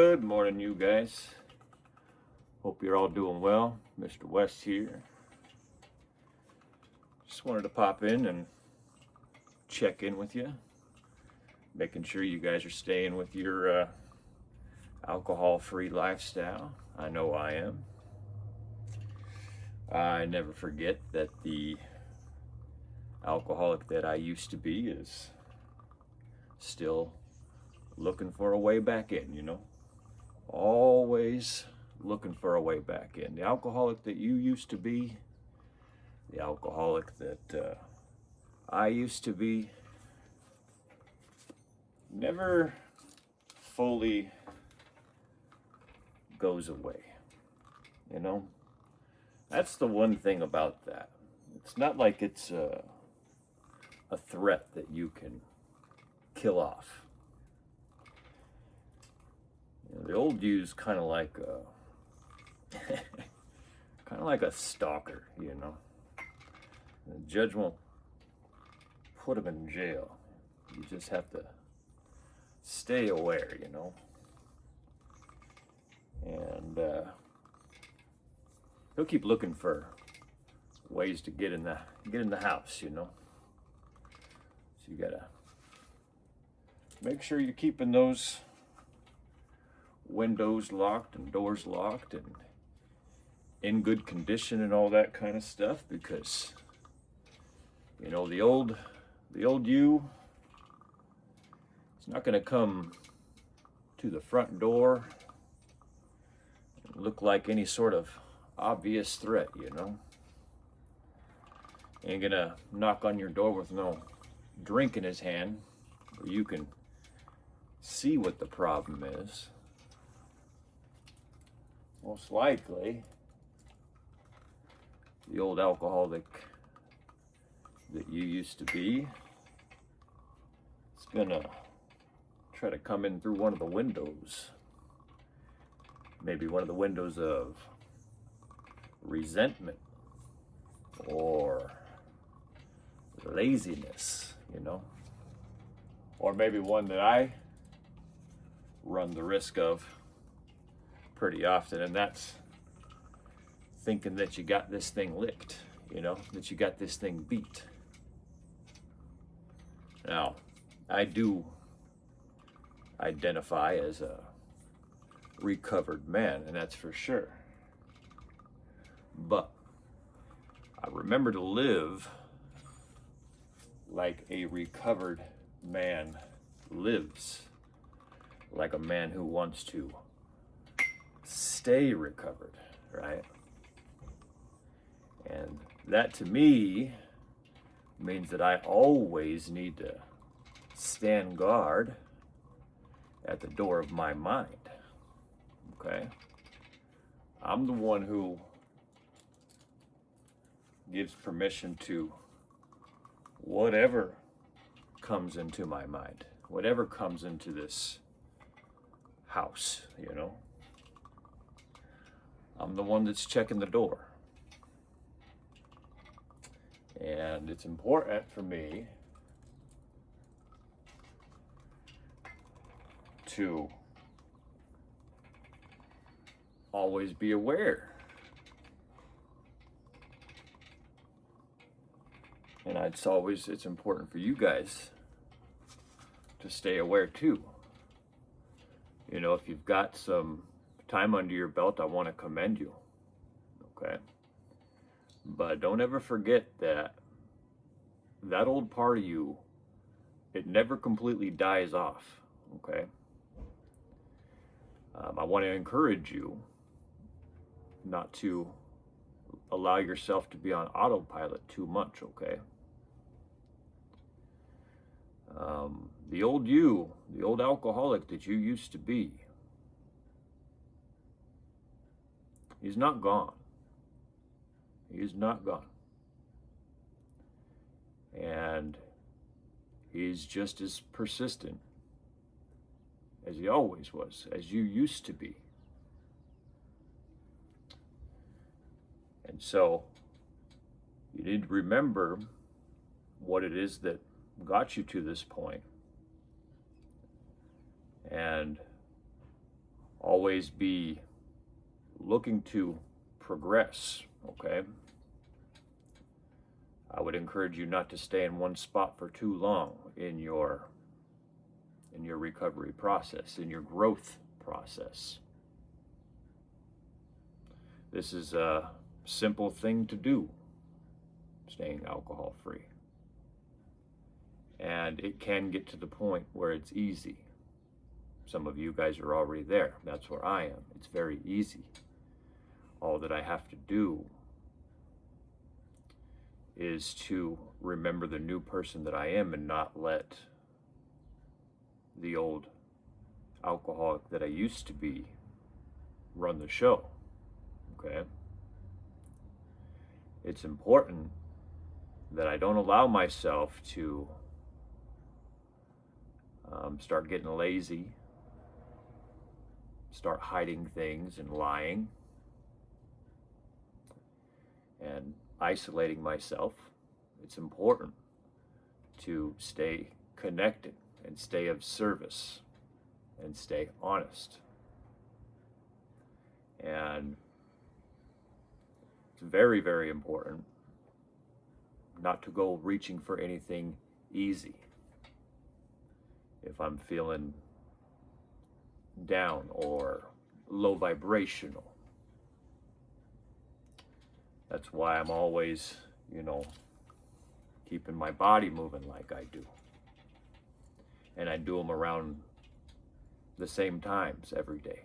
Good morning, you guys. Hope you're all doing well. Mr. West here. Just wanted to pop in and check in with you, making sure you guys are staying with your alcohol-free lifestyle. I know I am. I never forget that the alcoholic that I used to be is still looking for a way back in. Always looking for a way back in. The alcoholic that you used to be, the alcoholic that I used to be, never fully goes away. That's the one thing about that. It's not like it's a threat that you can kill off. The old you's kind of like a stalker. The judge won't put him in jail. You just have to stay aware. And he'll keep looking for ways to get in the house. So you gotta make sure you're keeping those windows locked and doors locked and in good condition and all that kind of stuff, because the old you is not going to come to the front door and look like any sort of obvious threat. Ain't gonna knock on your door with no drink in his hand where you can see what the problem is. Most likely, the old alcoholic that you used to be is gonna try to come in through one of the windows. Maybe one of the windows of resentment or laziness, or maybe one that I run the risk of pretty often, and that's thinking that you got this thing licked, that you got this thing beat. Now, I do identify as a recovered man, and that's for sure. But I remember to live like a recovered man lives, like a man who wants to stay recovered, right? And that to me means that I always need to stand guard at the door of my mind. Okay? I'm the one who gives permission to whatever comes into my mind, whatever comes into this house. I'm the one that's checking the door. And it's important for me to always be aware. And it's important for you guys to stay aware too. If you've got some time under your belt, I want to commend you. Okay? But don't ever forget that old part of you, it never completely dies off. Okay? I want to encourage you not to allow yourself to be on autopilot too much. Okay? The old you, the old alcoholic that you used to be, he's not gone. He is not gone. And he's just as persistent as he always was, as you used to be. And so you need to remember what it is that got you to this point, and Always be looking to progress, okay? I would encourage you not to stay in one spot for too long in your recovery process, in your growth process. This is a simple thing to do, staying alcohol free. And it can get to the point where it's easy. Some of you guys are already there. That's where I am. It's very easy. All that I have to do is to remember the new person that I am and not let the old alcoholic that I used to be run the show. Okay? It's important that I don't allow myself to start getting lazy, start hiding things and lying, and isolating myself. It's important to stay connected and stay of service and stay honest. And it's very, very important not to go reaching for anything easy. If I'm feeling down or low vibrational, that's why I'm always, keeping my body moving like I do. And I do them around the same times every day.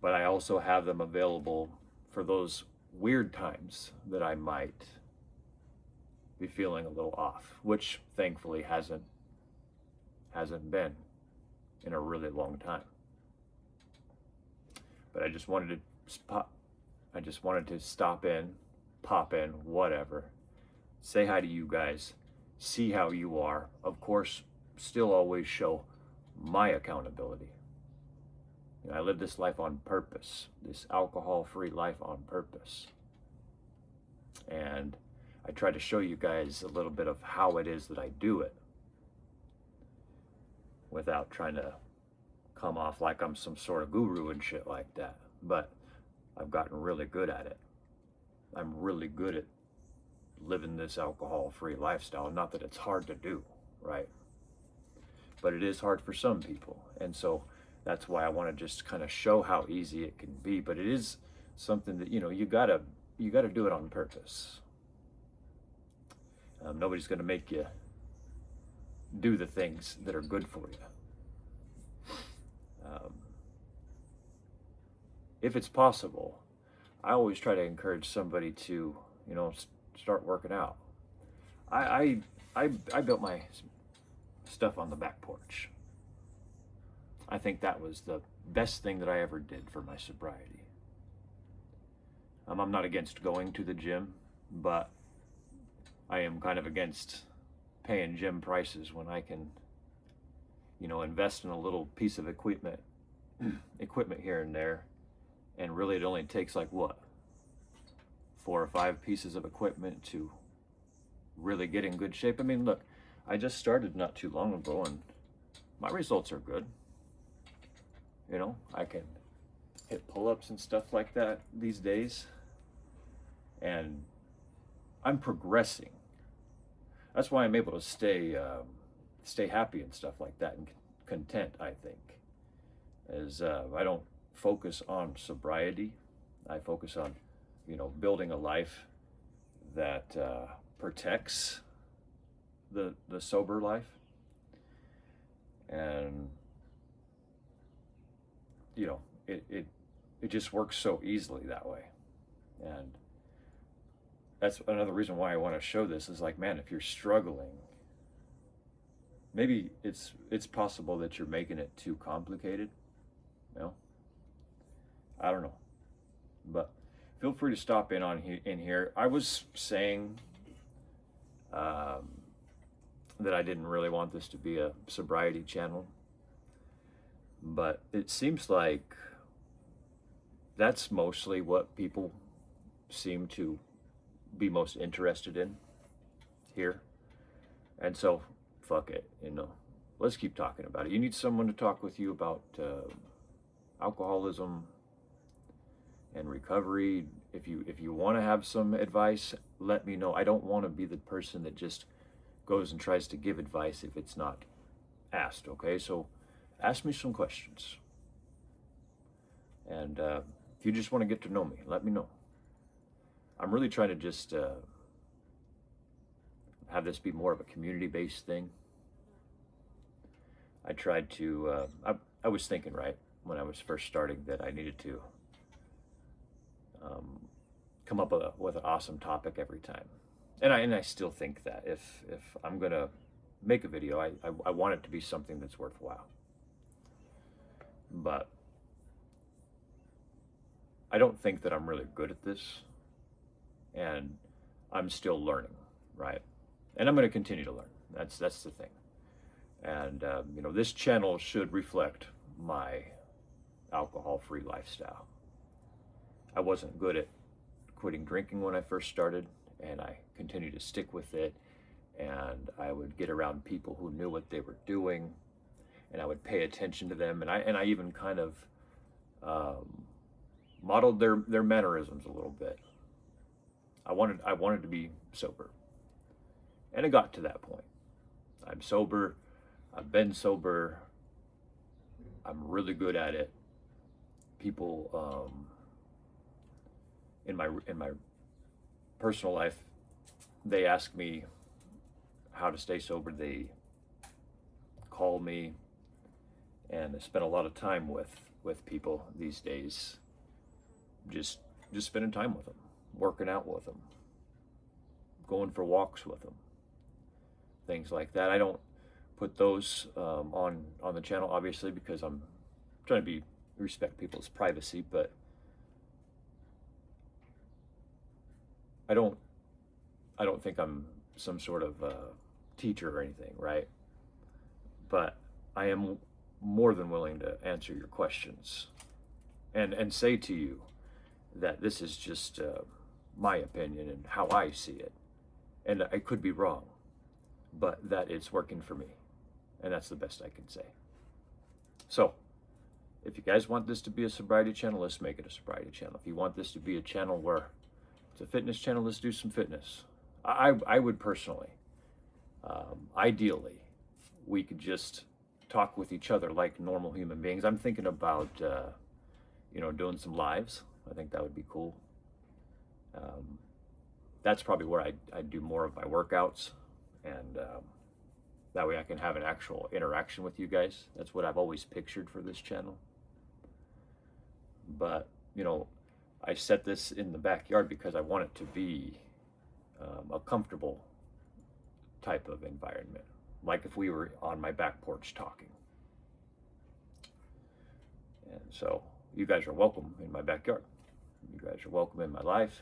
But I also have them available for those weird times that I might be feeling a little off, which thankfully hasn't been in a really long time. But I just wanted to stop in, pop in, whatever, say hi to you guys, see how you are. Of course, still always show my accountability. I live this life on purpose, this alcohol-free life on purpose. And I try to show you guys a little bit of how it is that I do it without trying to come off like I'm some sort of guru and shit like that. But I've gotten really good at it. I'm really good at living this alcohol-free lifestyle. Not that it's hard to do, right? But it is hard for some people. And so that's why I want to just kind of show how easy it can be. But it is something that, you gotta do it on purpose. Nobody's going to make you do the things that are good for you. If it's possible, I always try to encourage somebody to, start working out. I built my stuff on the back porch. I think that was the best thing that I ever did for my sobriety. I'm not against going to the gym, but I am kind of against paying gym prices when I can, invest in a little piece of equipment here and there. And really it only takes 4 or 5 pieces of equipment to really get in good shape. I mean, look, I just started not too long ago and my results are good. I can hit pull-ups and stuff like that these days. And I'm progressing. That's why I'm able to stay happy and stuff like that and content, I think. As I don't focus on sobriety. I focus on, building a life that protects the sober life. And, it just works so easily that way. And that's another reason why I want to show this is man, if you're struggling, maybe it's possible that you're making it too complicated. I don't know, but feel free to stop in here. I was saying that I didn't really want this to be a sobriety channel, but it seems like that's mostly what people seem to be most interested in here. And so fuck it, let's keep talking about it. You need someone to talk with you about alcoholism and recovery. If you want to have some advice, let me know. I don't want to be the person that just goes and tries to give advice if it's not asked. Okay, so ask me some questions, and if you just want to get to know me, let me know. I'm really trying to just have this be more of a community-based thing. I tried to. I was thinking, right, when I was first starting, that I needed to come up with an awesome topic every time, and I still think that if I'm gonna make a video, I want it to be something that's worthwhile. But I don't think that I'm really good at this, and I'm still learning, right? And I'm going to continue to learn. That's the thing. And this channel should reflect my alcohol-free lifestyle. I wasn't good at quitting drinking when I first started, and I continued to stick with it. And I would get around people who knew what they were doing, and I would pay attention to them. And I even kind of modeled their mannerisms a little bit. I wanted to be sober, and it got to that point. I'm sober. I've been sober. I'm really good at it. People in my personal life, they ask me how to stay sober. They call me, and I spend a lot of time with people these days. Just spending time with them, working out with them, going for walks with them, things like that. I don't put those on the channel, obviously, because I'm trying to respect people's privacy, but I don't think I'm some sort of teacher or anything, right? But I am more than willing to answer your questions and say to you that this is just my opinion and how I see it. And I could be wrong, but that it's working for me. And that's the best I can say. So, if you guys want this to be a sobriety channel, let's make it a sobriety channel. If you want this to be a channel where it's a fitness channel, let's do some fitness. I would personally, ideally, we could just talk with each other like normal human beings. I'm thinking about, doing some lives. I think that would be cool. That's probably where I'd do more of my workouts, and that way I can have an actual interaction with you guys. That's what I've always pictured for this channel. But, I set this in the backyard because I want it to be a comfortable type of environment, like if we were on my back porch talking. And so you guys are welcome in my backyard. You guys are welcome in my life,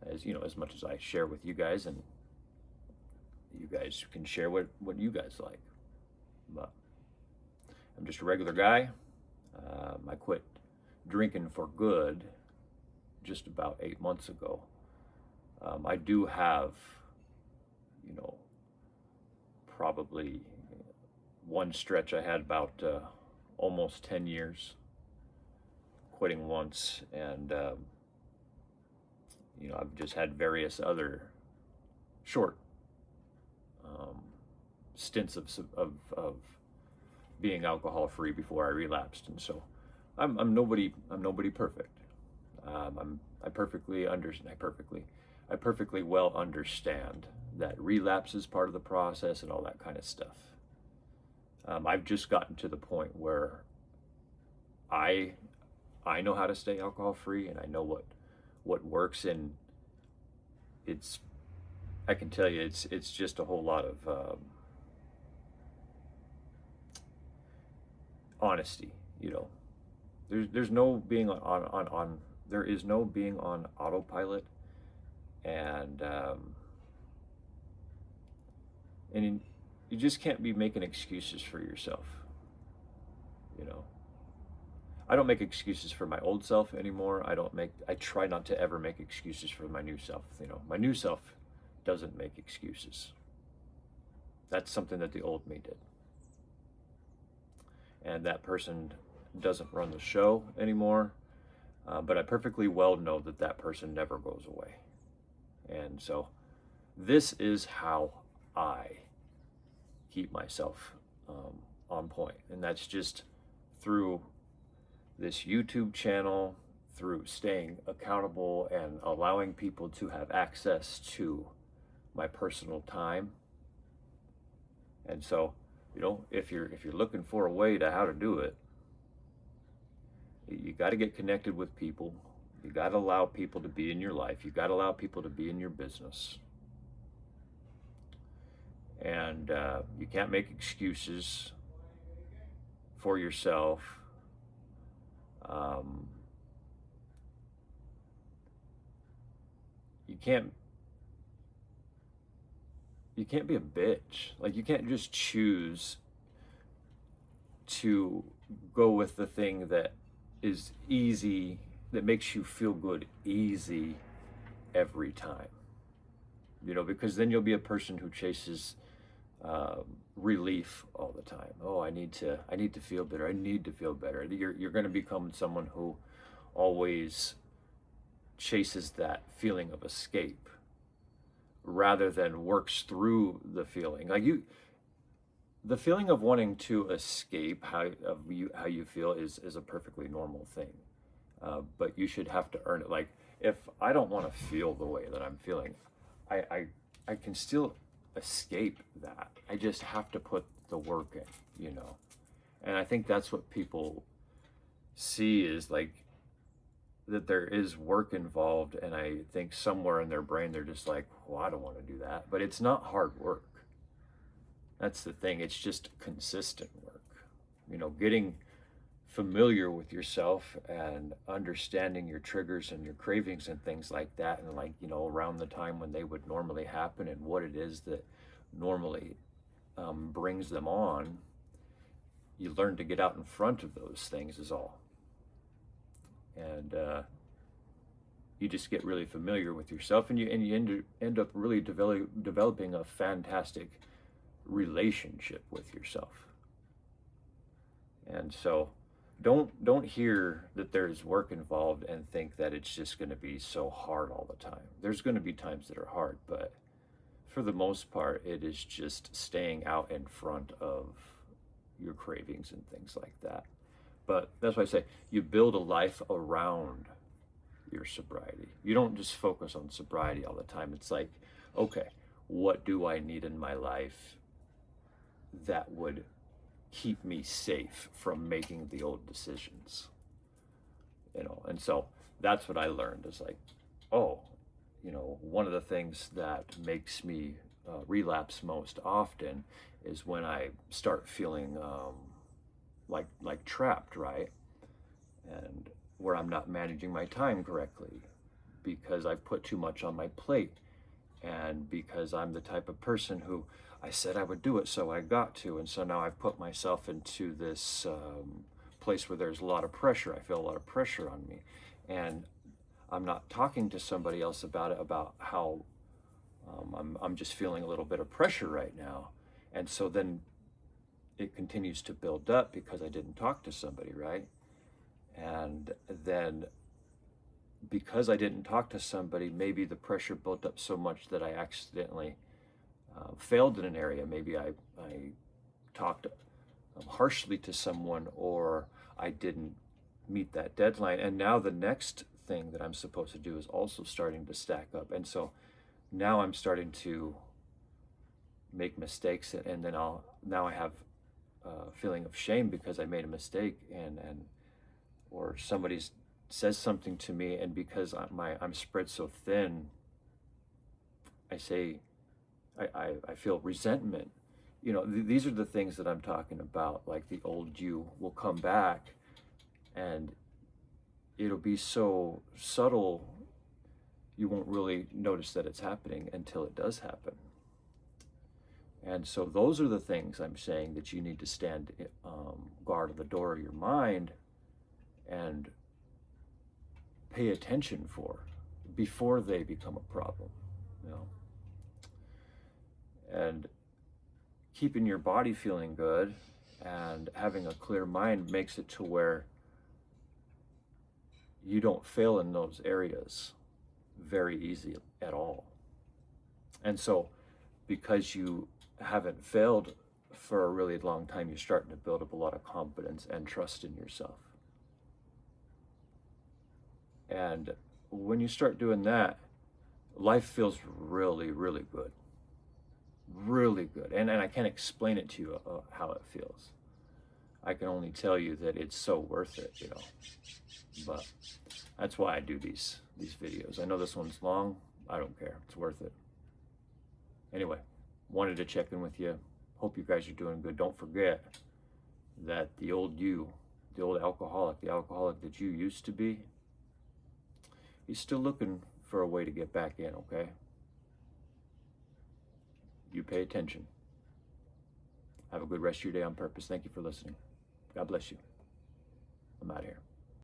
as much as I share with you guys, and you guys can share what you guys like. But I'm just a regular guy. I quit drinking for good just about 8 months ago. I do have, probably one stretch I had about almost 10 years quitting once, and I've just had various other short stints of being alcohol free before I relapsed, and so I'm nobody perfect. I perfectly well understand that relapse is part of the process and all that kind of stuff. I've just gotten to the point where I know how to stay alcohol free, and I know what works, and I can tell you it's just a whole lot of honesty. There's no being on there is no being on autopilot, and you just can't be making excuses for yourself. I don't make excuses for my old self anymore. I try not to ever make excuses for my new self. My new self doesn't make excuses. That's something that the old me did. and that person doesn't run the show anymore. But I perfectly well know that that person never goes away. And so this is how I keep myself on point. And that's just through this YouTube channel, through staying accountable and allowing people to have access to my personal time. And so, if you're looking for a way to how to do it, you got to get connected with people. You got to allow people to be in your life. You got to allow people to be in your business. And you can't make excuses for yourself. You can't be a bitch. Like, you can't just choose to go with the thing that is easy, that makes you feel good easy every time. Because then you'll be a person who chases relief all the time. Oh, I need to feel better. I need to feel better. You're going to become someone who always chases that feeling of escape rather than works through the feeling. The feeling of wanting to escape how you feel is a perfectly normal thing. But you should have to earn it. Like, if I don't want to feel the way that I'm feeling, I can still escape that. I just have to put the work in, And I think that's what people see, is like that there is work involved, and I think somewhere in their brain they're just like, well, I don't want to do that. But it's not hard work. That's the thing. It's just consistent work. Getting familiar with yourself and understanding your triggers and your cravings and things like that, and around the time when they would normally happen and what it is that normally brings them on. You learn to get out in front of those things is all. And you just get really familiar with yourself, and you end up really developing a fantastic relationship with yourself. And so don't hear that there's work involved and think that it's just going to be so hard all the time. There's going to be times that are hard, but for the most part, it is just staying out in front of your cravings and things like that. But that's why I say you build a life around your sobriety. You don't just focus on sobriety all the time. It's like, okay, what do I need in my life that would keep me safe from making the old decisions? And so that's what I learned, is like, oh, one of the things that makes me relapse most often is when I start feeling like trapped, right? And where I'm not managing my time correctly because I've put too much on my plate, and because I'm the type of person who I said I would do it, so I got to, and so now I've put myself into this place where there's a lot of pressure. I feel a lot of pressure on me, and I'm not talking to somebody else about it, about how I'm just feeling a little bit of pressure right now. And so then it continues to build up because I didn't talk to somebody, right? And then because I didn't talk to somebody, maybe the pressure built up so much that I accidentally failed in an area. Maybe I talked harshly to someone, or I didn't meet that deadline. And now the next thing that I'm supposed to do is also starting to stack up. And so now I'm starting to make mistakes, and then now I have a feeling of shame because I made a mistake, or somebody says something to me, and because I'm spread so thin, I feel resentment. These are the things that I'm talking about. Like, the old you will come back, and it'll be so subtle you won't really notice that it's happening until it does happen. And so those are the things I'm saying that you need to stand guard at the door of your mind and pay attention for before they become a problem. And keeping your body feeling good And having a clear mind makes it to where you don't fail in those areas very easy at all. And so, because you haven't failed for a really long time, you're starting to build up a lot of confidence and trust in yourself. And when you start doing that, life feels really, really good. Really good. And I can't explain it to you how it feels. I can only tell you that it's so worth it, you know. But that's why I do these videos. I know this one's long. I don't care. It's worth it. Anyway, wanted to check in with you. Hope you guys are doing good. Don't forget that the old you, the old alcoholic, the alcoholic that you used to be, he's still looking for a way to get back in, okay? You pay attention. Have a good rest of your day on purpose. Thank you for listening. God bless you. I'm out of here.